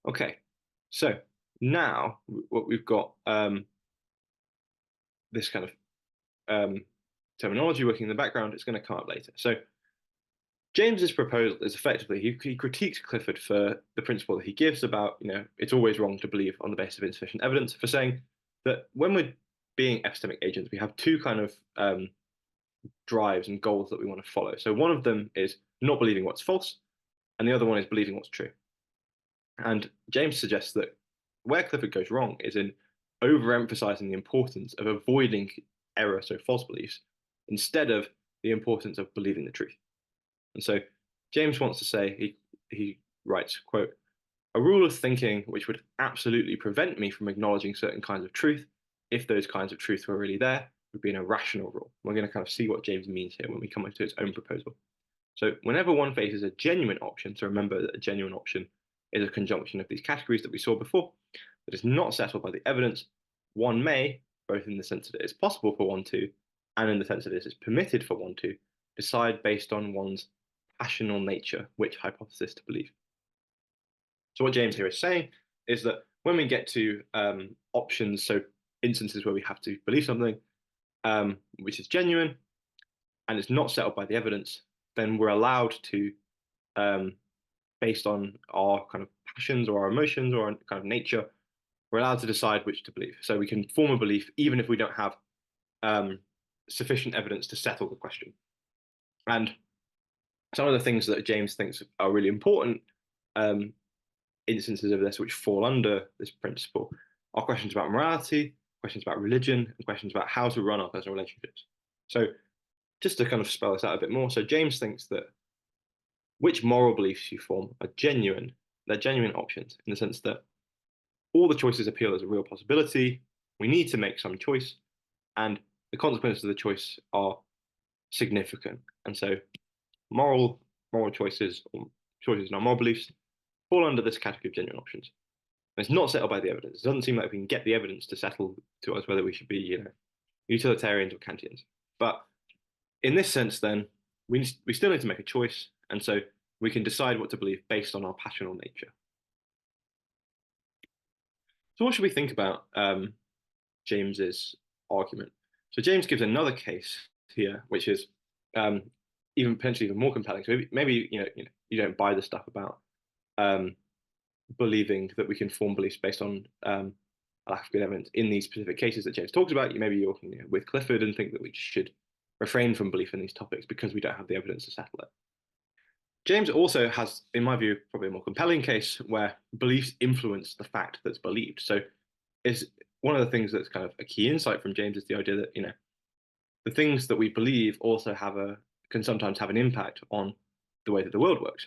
Okay, so now what we've got this kind of um, terminology working in the background. It's going to come up later. So James's proposal is effectively he critiques Clifford for the principle that he gives about it's always wrong to believe on the basis of insufficient evidence, for saying that when we're being epistemic agents, we have two kind of drives and goals that we want to follow. So one of them is not believing what's false, and the other one is believing what's true. And James suggests that where Clifford goes wrong is in overemphasizing the importance of avoiding error, so false beliefs, instead of the importance of believing the truth. And so James wants to say, he writes, quote, a rule of thinking which would absolutely prevent me from acknowledging certain kinds of truth, if those kinds of truth were really there, would be an irrational rule. We're going to kind of see what James means here when we come to his own proposal. So whenever one faces a genuine option, so remember that a genuine option is a conjunction of these categories that we saw before, that is not settled by the evidence, one may, both in the sense that it is possible for one to, and in the sense that it is permitted for one to, decide based on one's passional nature which hypothesis to believe. So what James here is saying is that when we get to options, so instances where we have to believe something which is genuine and it's not settled by the evidence, then we're allowed to, based on our kind of passions or our emotions or our kind of nature, we're allowed to decide which to believe. So we can form a belief even if we don't have sufficient evidence to settle the question. And some of the things that James thinks are really important instances of this, which fall under this principle, are questions about morality, questions about religion, and questions about how to run our personal relationships. So just to kind of spell this out a bit more, so James thinks that which moral beliefs you form are genuine, they're genuine options in the sense that all the choices appeal as a real possibility, we need to make some choice, and the consequences of the choice are significant. And so moral choices, or choices in our moral beliefs, fall under this category of genuine options. And it's not settled by the evidence. It doesn't seem like we can get the evidence to settle to us whether we should be, utilitarians or Kantians. But in this sense, then, we still need to make a choice, and so we can decide what to believe based on our passional nature. So what should we think about James's argument? So James gives another case here, which is even potentially even more compelling. So maybe you don't buy the stuff about believing that we can form beliefs based on a lack of good evidence in these specific cases that James talks about. Maybe you're with Clifford and think that we should refrain from belief in these topics because we don't have the evidence to settle it. James also has, in my view, probably a more compelling case where beliefs influence the fact that's believed. So is one of the things that's kind of a key insight from James is the idea that the things that we believe also can sometimes have an impact on the way that the world works.